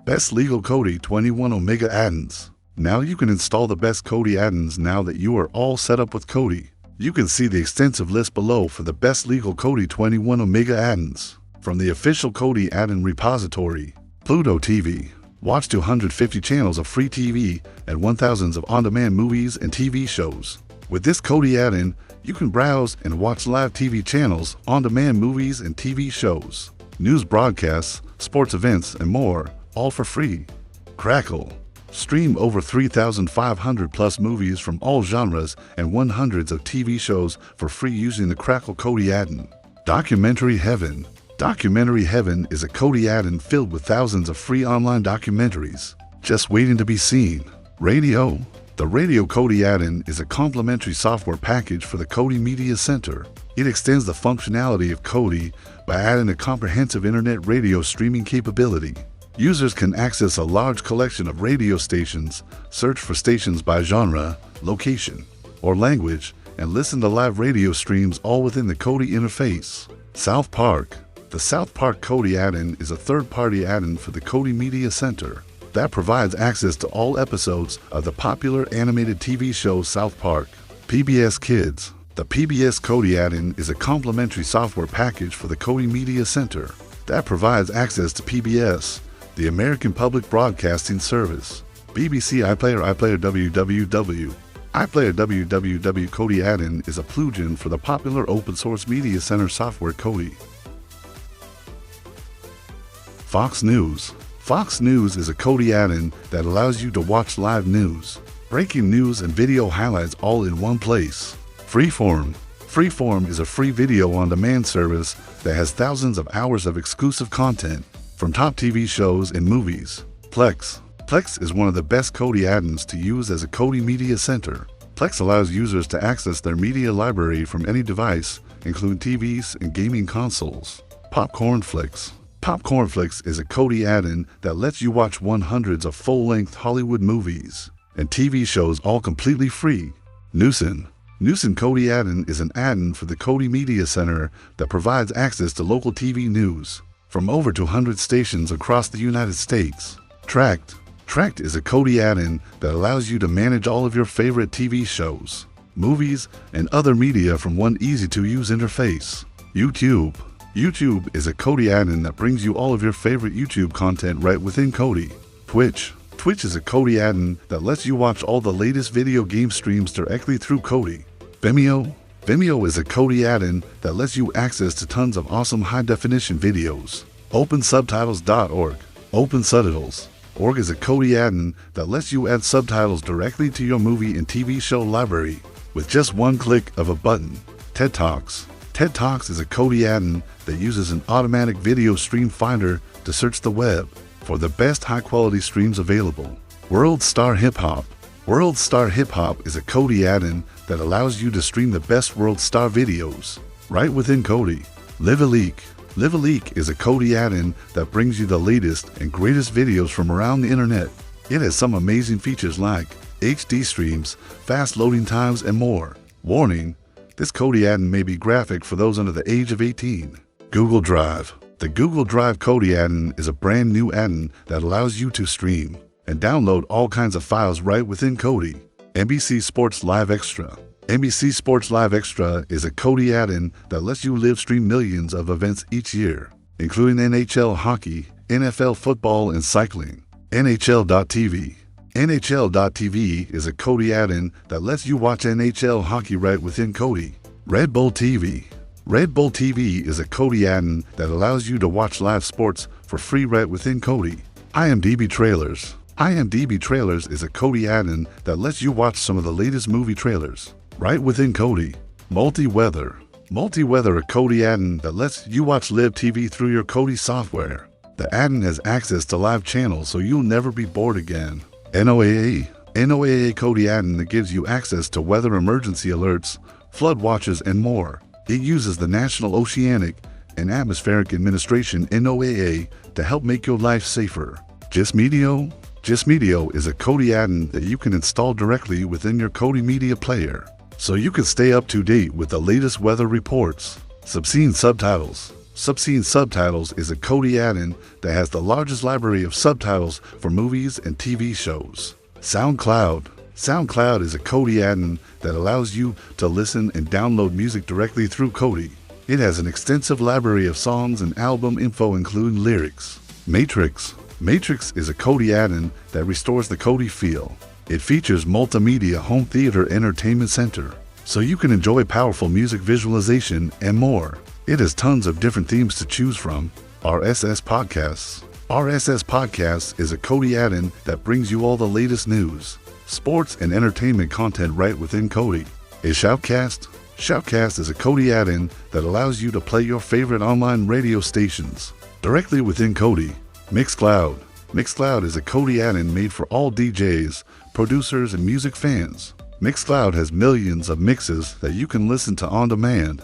Best Legal KODI 21 Omega Addons. Now you can install the best KODI addons now that you are all set up with KODI. You can see the extensive list below for the best legal KODI 21 Omega Addons. From the official KODI addon repository, Pluto TV. Watch 250 channels of free TV and 1,000 of on-demand movies and TV shows. With this KODI addon, you can browse and watch live TV channels, on-demand movies and TV shows, news broadcasts, sports events, and more, all for free. Crackle. Stream over 3,500 plus movies from all genres and 100s of TV shows for free using the Crackle KODI addon. Documentary Heaven. Documentary Heaven is a KODI addon filled with thousands of free online documentaries, just waiting to be seen. Radio. The Radio KODI addon is a complimentary software package for the KODI Media Center. It extends the functionality of KODI by adding a comprehensive internet radio streaming capability. Users can access a large collection of radio stations, search for stations by genre, location, or language, and listen to live radio streams all within the KODI interface. South Park. The South Park KODI addon is a third-party addon for the KODI Media Center that provides access to all episodes of the popular animated TV show South Park. PBS Kids. The PBS KODI addon is a complimentary software package for the KODI Media Center that provides access to PBS, the American Public Broadcasting Service. BBC iPlayer WWW. iPlayer WWW KODI addon is a plugin for the popular open-source media center software KODI. Fox News. Fox News is a KODI addon that allows you to watch live news, breaking news and video highlights all in one place. Freeform. Freeform is a free video on-demand service that has thousands of hours of exclusive content from top TV shows and movies. Plex. Plex is one of the best KODI addons to use as a KODI Media Center. Plex allows users to access their media library from any device, including TVs and gaming consoles. Popcornflix. Popcornflix is a KODI addon that lets you watch 100s of full-length Hollywood movies and TV shows all completely free. Newson. Newson KODI addon is an addon for the KODI Media Center that provides access to local TV news from over 200 stations across the United States. Tracked. Tracked is a KODI addon that allows you to manage all of your favorite TV shows, movies, and other media from one easy-to-use interface. YouTube. YouTube is a KODI addon that brings you all of your favorite YouTube content right within KODI. Twitch. Twitch is a KODI addon that lets you watch all the latest video game streams directly through KODI. Vimeo. Vimeo is a KODI addon that lets you access to tons of awesome high-definition videos. OpenSubtitles.org. OpenSubtitles.org is a KODI addon that lets you add subtitles directly to your movie and TV show library with just one click of a button. TED Talks. TED Talks is a KODI addon that uses an automatic video stream finder to search the web for the best high-quality streams available. World Star Hip Hop. World Star Hip Hop is a KODI addon that allows you to stream the best World Star videos right within KODI. Live a Leak. Live a Leak is a KODI addon that brings you the latest and greatest videos from around the internet. It has some amazing features like HD streams, fast loading times, and more. Warning: this KODI addon may be graphic for those under the age of 18. Google Drive. The Google Drive KODI addon is a brand new addon that allows you to stream and download all kinds of files right within KODI. NBC Sports Live Extra. NBC Sports Live Extra is a KODI addon that lets you live stream millions of events each year, including NHL hockey, NFL football, and cycling. NHL.tv. NHL.tv is a KODI addon that lets you watch NHL hockey right within KODI. Red Bull TV. Red Bull TV is a KODI addon that allows you to watch live sports for free right within KODI. IMDb Trailers. IMDb Trailers is a KODI addon that lets you watch some of the latest movie trailers right within KODI. Multi-Weather. Multi-Weather, a KODI addon that lets you watch live TV through your KODI software. The addon has access to live channels so you'll never be bored again. NOAA. NOAA KODI addon that gives you access to weather emergency alerts, flood watches, and more. It uses the National Oceanic and Atmospheric Administration (NOAA) to help make your life safer. Gizmedio. Gizmedio is a KODI addon that you can install directly within your KODI media player, so you can stay up to date with the latest weather reports. Subtitles. Subtitles is a KODI add-on that has the largest library of subtitles for movies and TV shows. SoundCloud is a KODI add-on that allows you to listen and download music directly through KODI. It has an extensive library of songs and album info including lyrics. Matrix is a KODI add-on that restores the KODI feel. It features multimedia home theater entertainment center, so you can enjoy powerful music visualization and more. It has tons of different themes to choose from. RSS Podcasts is a KODI add-on that brings you all the latest news, sports, and entertainment content right within KODI. Shoutcast is a KODI add-on that allows you to play your favorite online radio stations directly within KODI. Mixcloud is a KODI add-on made for all DJs, producers, and music fans. Mixcloud has millions of mixes that you can listen to on demand.